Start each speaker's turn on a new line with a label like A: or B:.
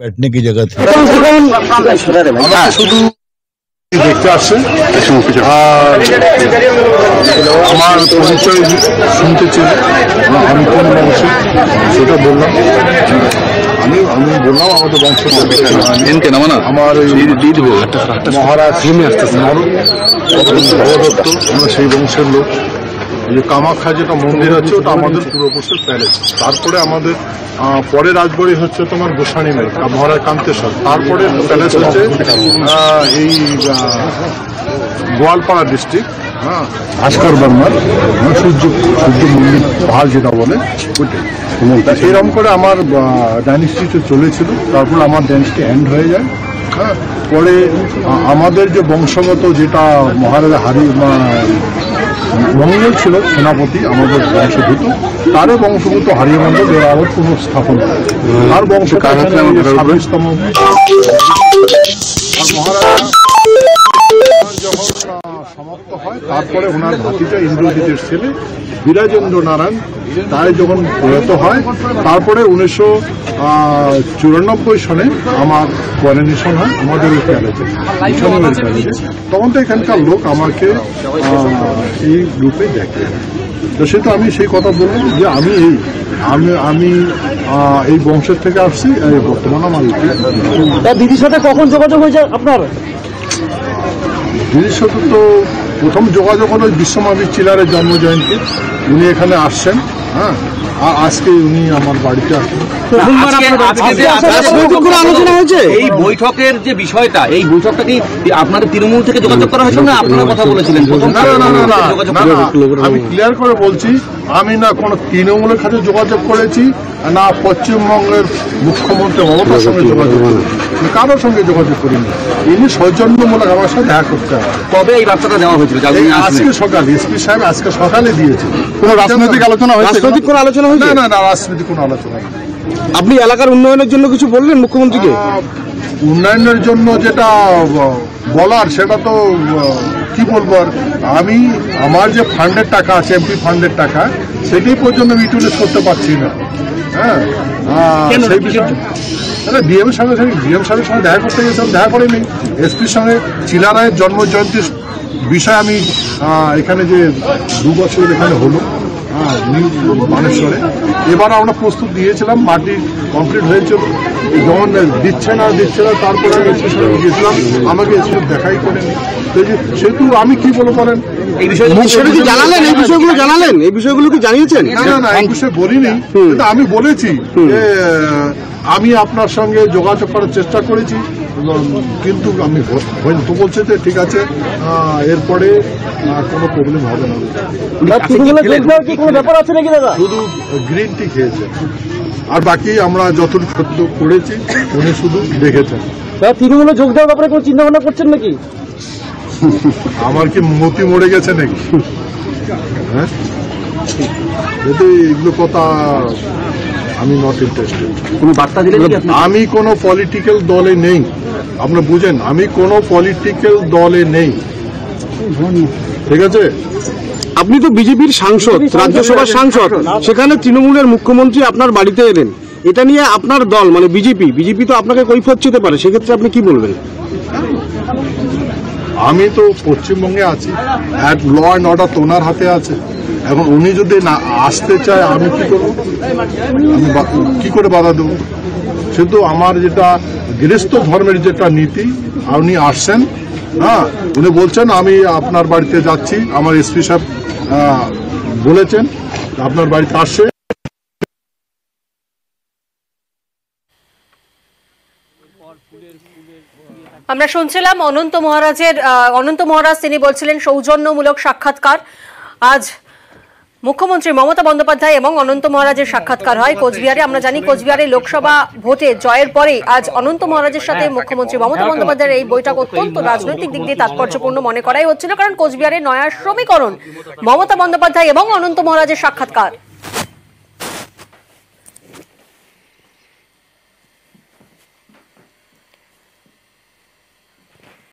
A: बैठने की जगह थी।
B: শুধু দেখতে আসছে আর আমার পরিচয় শুনতে চেয়ে আমি কোন বংশের সেটা বললাম। আমি বললাম আমাদের বংশ আমার মহারাজ ভবদত্ত, আমরা সেই বংশের লোক। যে কামাখ্যা যেটা মন্দির আছে ওটা আমাদের পূর্বপুরুষের প্যালেস। তারপরে আমাদের পরে রাজবাড়ি হচ্ছে তোমার গোসানি নাই মহারাজ কান্তেশ্বর। তারপরে প্যালেস হচ্ছে এই গোয়ালপাড়া ডিস্ট্রিক্ট, হ্যাঁ, ভাস্কর বর্মার সূর্য মন্দির পাহাড় যেটা বলে ওইটাই। এইরকম করে আমার ডাইনেস্টিটা চলেছিল। তারপর আমার ডাইনেস্টি এন্ড হয়ে যায়। হ্যাঁ, পরে আমাদের যে বংশগত যেটা মহারাজা মঙ্গল ছিল সেনাপতি আমাদের বংশভূত, তারও বংশভূত হারিমন্ডল এরা আবার পুনঃস্থাপন করে। তার বংশ 26তম মহারাজা যখন সমাপ্ত হয় তারপরে ওনার ভাতিজা ইন্দ্রজিতের ছেলে বিরাজেন্দ্র নারায়ণ তাই যখন প্রয়াত হয়, তারপরে 1994 সনে আমার করোনেশন হয় আমাদের ওই প্যালেসে, তখন তো এখানকার লোক আমাকে এই রূপে দেখে। তো সেটা আমি সেই কথা বললাম যে আমি এই বংশের থেকে আসছি। বর্তমানে আমার
C: দিদির সাথে কখন যোগাযোগ হয়েছে আপনার?
B: দিদির সাথে তো প্রথম যোগাযোগ হলো বিশ্বমাবীর চিলারের জন্মজয়ন্তী, উনি এখানে আসছেন। হ্যাঁ, আর আজকে উনি আমার বাড়িতে আসেন।
C: আলোচনা হয়েছে
D: এই বৈঠকের যে বিষয়টা, এই বৈঠকটা কি আপনাদের তৃণমূল থেকে যোগাযোগ করা হয়েছিল না আপনারা কথা বলেছিলেন?
B: আমি ক্লিয়ার করে বলছি, আমি না কোনো তৃণমূলের সাথে যোগাযোগ করেছি না পশ্চিমবঙ্গের মুখ্যমন্ত্রী মমতার সঙ্গে যোগাযোগ করেছি, কারোর সঙ্গে যোগাযোগ করিনি। ইনি সৌজন্যমূলক আমার সাথে দেখা করতে হবে।
D: তবে এই বার্তাটা দেওয়া হয়েছিল
B: আজকে সকালে এসপি সাহেব আজকে সকালে দিয়েছে। কোনো রাজনৈতিক আলোচনা হয়েছে?
C: রাজনৈতিক কোনো আলোচনা হয়েছে?
B: না, রাজনৈতিক কোনো আলোচনা নেই।
C: আপনি এলাকার উন্নয়নের জন্য কিছু বললেন মুখ্যমন্ত্রীকে?
B: উন্নয়নের জন্য যেটা বলার সেটা তো কি বলবো, আর আমার যে ফান্ডের টাকা আছে, এমপি ফান্ডের টাকা, সেটাই পর্যন্ত আমি ইউটিলাইজ করতে পারছি না। হ্যাঁ, সেই বিষয়ে ডিএম সাহেবের সঙ্গে দেখা করতে গেছিলাম, দেখা করিনি। এসপির সঙ্গে চিলারায়ের জন্মজয়ন্তীর বিষয়ে আমি এখানে যে 2 বছর এখানে হলো মানেশ্বরে, এবার আমরা প্রস্তুত দিয়েছিলাম, মাটি কমপ্লিট হয়েছিল। যখন দিচ্ছে না তারপরে আমি এসপির সঙ্গে গিয়েছিলাম, আমাকে এসপি দেখাই করেনি। সেহেতু আমি কি বলবো বলেন,
C: এই বিষয়গুলো জানালেন? এই বিষয়গুলো কি জানিয়েছেন?
B: না, এই বিষয়ে বলিনি, কিন্তু আমি বলেছি যে আমি আপনার সঙ্গে যোগাযোগ করার চেষ্টা করেছি, কিন্তু আমি তো বলছে যে ঠিক আছে, এরপরে কোনো প্রবলেম হবে না। শুধু গ্রিন টি খেয়েছে, আর বাকি আমরা যতটুকু সত্য করেছি উনি শুধু দেখেছেন।
C: তৃণমূলে যোগ দেওয়ার ব্যাপারে কোনো চিন্তা ভাবনা করছেন নাকি?
B: আমার কি মতি মরে গেছে নাকি? হ্যাঁ, এগুলো কথা আমি নট ইন্টারেস্টেড।
D: কোনো বার্তা দিলে
B: আমি কোনো পলিটিক্যাল দলে নেই, আপনারা বুঝেন, আমি কোনো পলিটিক্যাল দলে নেই, ঠিক আছে?
C: আপনি তো বিজেপির সাংসদ, রাজ্যসভার সাংসদ, সেখানে তৃণমূলের মুখ্যমন্ত্রী আপনার বাড়িতে এলেন, এটা নিয়ে আপনার দল মানে বিজেপি তো আপনাকে কৈফিয়ত দিতে পারে, সেক্ষেত্রে আপনি কি বলবেন?
B: আমি তো পশ্চিমবঙ্গে আছি, ল অ্যান্ড অর্ডার তো ওনার হাতে আছে। এখন উনি যদি না আসতে চায় আমি কি করবো? আমি কি করে বাধা দেবো? কিন্তু আমার যেটা গৃহস্থ ধর্মের যেটা নীতি, উনি আসছেন, হ্যাঁ, উনি বলছেন আমি আপনার বাড়িতে যাচ্ছি, আমার এসপি সাহেব বলেছেন আপনার বাড়িতে আসছে।
E: আমরা শুনছিলাম অনন্ত মহারাজ তিনি বলছিলেন সৌজন্যমূলক সাক্ষাৎকার। আজ মুখ্যমন্ত্রী মমতা বন্দ্যোপাধ্যায় এবং অনন্ত মহারাজের সাক্ষাৎকার হয় কোচবিহারে। আমরা জানি কোচবিহারে লোকসভা ভোটে জয়ের পরে আজ অনন্ত মহারাজের সাথে মুখ্যমন্ত্রী মমতা বন্দ্যোপাধ্যায়ের এই বৈঠক অত্যন্ত রাজনৈতিক দিক দিয়ে তাৎপর্যপূর্ণ মনে করাই হচ্ছিল, কারণ কোচবিহারের নয়া সমীকরণ মমতা বন্দ্যোপাধ্যায় এবং অনন্ত মহারাজের সাক্ষাৎকার।